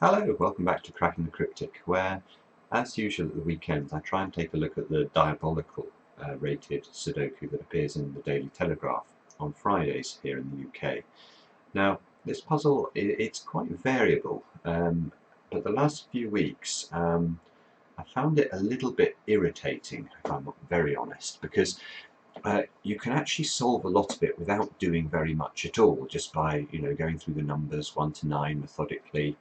Hello, welcome back to Cracking the Cryptic, where, as usual at the weekends, I try and take a look at the Diabolical-rated Sudoku that appears in the Daily Telegraph on Fridays here in the UK. Now, this puzzle, it's quite variable, but the last few weeks I found it a little bit irritating, if I'm very honest, because you can actually solve a lot of it without doing very much at all, just by going through the numbers 1 to 9 methodically,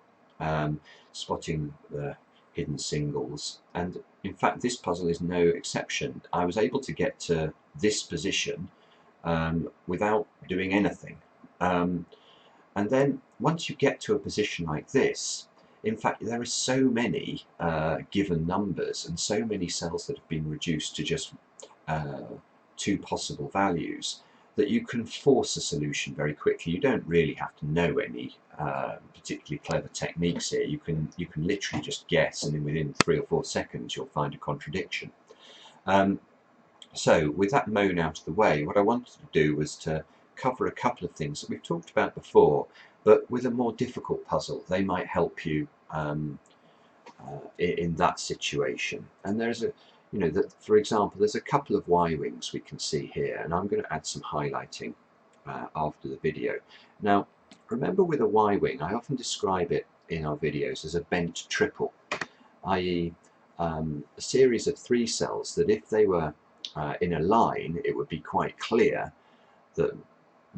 spotting the hidden singles. And in fact, this puzzle is no exception. I was able to get to this position without doing anything. And then once you get to a position like this, in fact, there are so many given numbers and so many cells that have been reduced to just two possible values that you can force a solution very quickly. You don't really have to know any particularly clever techniques here. You can literally just guess, and then within 3 or 4 seconds you'll find a contradiction. So with that moan out of the way, what I wanted to do was to cover a couple of things that we've talked about before, but with a more difficult puzzle. They might help you in that situation. And there's a for example, there's a couple of Y-wings we can see here, and I'm going to add some highlighting after the video. Now, remember, with a Y-wing, I often describe it in our videos as a bent triple, i.e. a series of 3 cells that if they were in a line, it would be quite clear that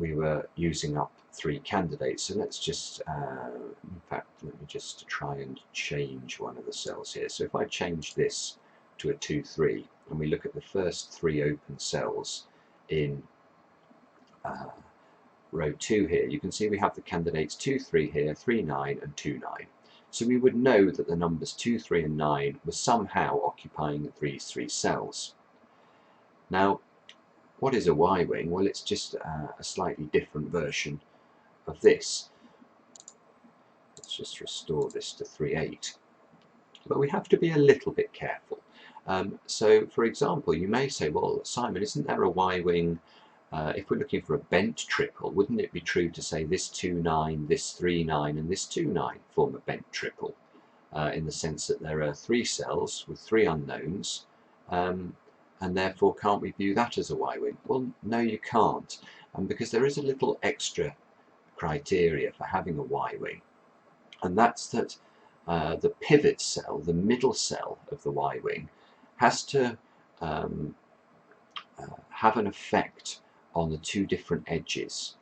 we were using up 3 candidates. So let's just, in fact, let me just try and change one of the cells here. So if I change this to a 2, 3, and we look at the first 3 open cells in row 2 here, you can see we have the candidates 2, 3 here, 3, 9, and 2, 9. So we would know that the numbers 2, 3, and 9 were somehow occupying these 3 cells. Now, what is a Y-wing? Well, it's just a slightly different version of this. Let's just restore this to 3, 8. But we have to be a little bit careful. So, for example, you may say, well, Simon, isn't there a Y-wing? If we're looking for a bent triple, wouldn't it be true to say this 2, 9, this 3, 9, and this 2, 9 form a bent triple, in the sense that there are 3 cells with 3 unknowns, and therefore can't we view that as a Y-wing? Well, no, you can't, because there is a little extra criteria for having a Y-wing, and that's that the pivot cell, the middle cell of the Y-wing, has to have an effect on the 2 different edges.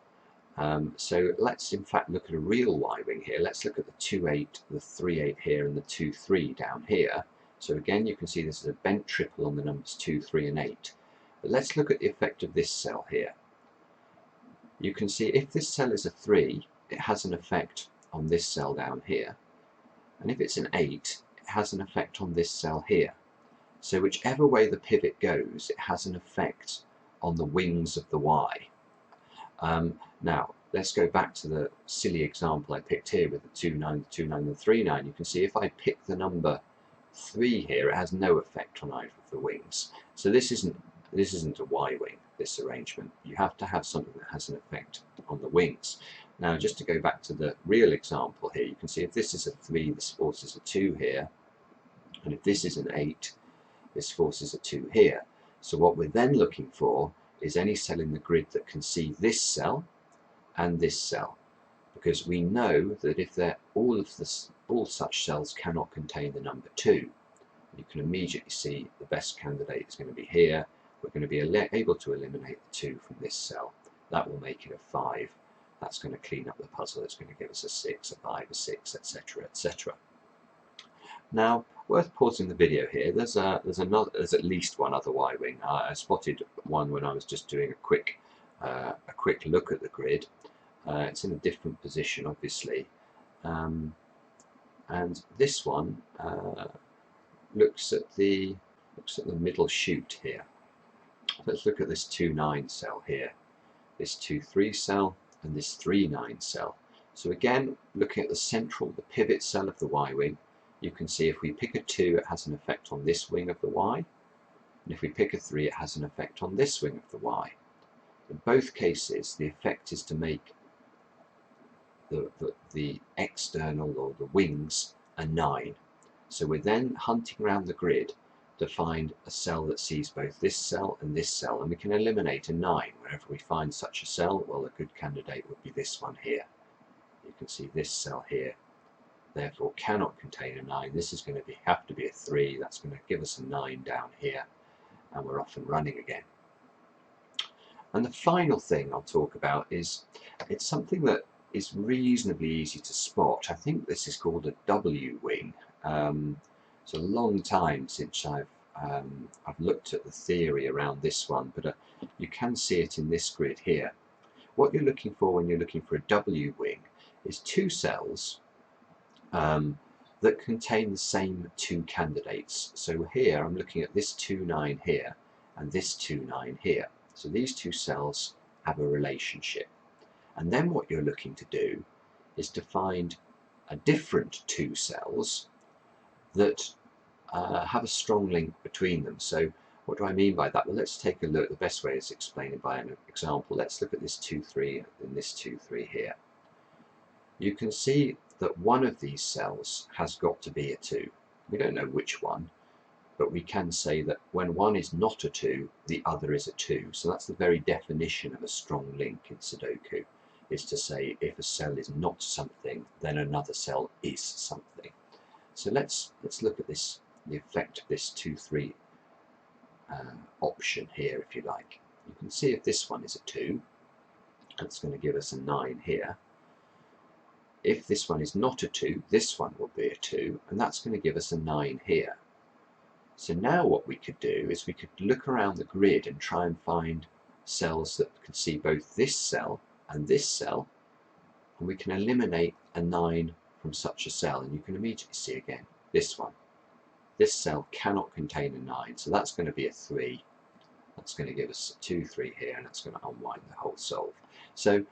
So let's in fact look at a real Y-wing here. Let's look at the 2, 8, the 3, 8 here, and the 2, 3 down here. So again, you can see this is a bent triple on the numbers 2, 3, and 8. But let's look at the effect of this cell here. You can see if this cell is a 3, it has an effect on this cell down here. And if it's an 8, it has an effect on this cell here. So whichever way the pivot goes, it has an effect on the wings of the Y. Now, let's go back to the silly example I picked here with the 2, 9, the 2, 9, and the 3, 9. You can see if I pick the number 3 here, it has no effect on either of the wings. So this isn't a Y-wing, this arrangement. You have to have something that has an effect on the wings. Now, just to go back to the real example here, you can see if this is a 3, this forces a 2 here, and if this is an 8, this forces a 2 here. So what we're then looking for is any cell in the grid that can see this cell and this cell, because we know that if they're all such cells cannot contain the number 2, you can immediately see the best candidate is going to be here. We're going to be able to eliminate the 2 from this cell. That will make it a 5. That's going to clean up the puzzle. It's going to give us a 6, a 5, a 6, etc., etc. Now, worth pausing the video here. There's at least one other Y-wing. I spotted one when I was just doing a quick look at the grid. It's in a different position, obviously, and this one looks at the middle chute here. Let's look at this 2, 9 cell here, this 2, 3 cell, and this 3, 9 cell. So again, looking at the pivot cell of the Y-wing, you can see if we pick a 2, it has an effect on this wing of the Y, and if we pick a 3, it has an effect on this wing of the Y. In both cases, the effect is to make the external or the wings are 9. So we're then hunting around the grid to find a cell that sees both this cell and this cell, and we can eliminate a 9 wherever we find such a cell. Well, a good candidate would be this one here. You can see this cell here, therefore cannot contain a 9. This is going to have to be a 3. That's going to give us a 9 down here, and we're off and running again. And the final thing I'll talk about is, it's something that is reasonably easy to spot. I think this is called a W wing. It's a long time since I've looked at the theory around this one, but you can see it in this grid here. What you're looking for when you're looking for a W wing is 2 cells that contain the same 2 candidates. So here I'm looking at this 2, 9 here and this 2, 9 here. So these 2 cells have a relationship. And then what you're looking to do is to find a different 2 cells that have a strong link between them. So what do I mean by that? Well, let's take a look. The best way is to explain it by an example. Let's look at this 2, 3 and this 2, 3 here. You can see that one of these cells has got to be a 2. We don't know which one, but we can say that when one is not a 2, the other is a 2. So that's the very definition of a strong link in Sudoku, is to say if a cell is not something, then another cell is something. So let's look at this, the effect of this 2, 3 option here, if you like. You can see if this one is a 2, that's going to give us a 9 here. If this one is not a 2, this one will be a 2, and that's going to give us a 9 here. So now what we could do is we could look around the grid and try and find cells that could see both this cell and this cell, and we can eliminate a 9 from such a cell, and you can immediately see again this one. This cell cannot contain a 9, so that's going to be a 3. That's going to give us a 2, 3 here, and that's going to unwind the whole solve. So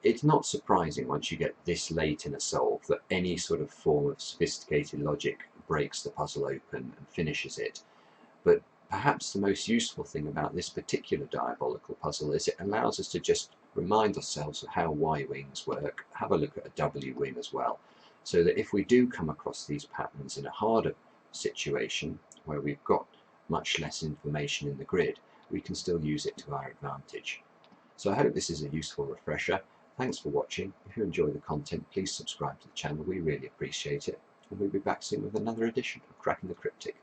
it's not surprising once you get this late in a solve that any sort of form of sophisticated logic breaks the puzzle open and finishes it. But perhaps the most useful thing about this particular diabolical puzzle is it allows us to just remind ourselves of how Y wings work, have a look at a W wing as well, so that if we do come across these patterns in a harder situation where we've got much less information in the grid, we can still use it to our advantage. So I hope this is a useful refresher. Thanks for watching. If you enjoy the content, please subscribe to the channel. We really appreciate it. And we'll be back soon with another edition of Cracking the Cryptic.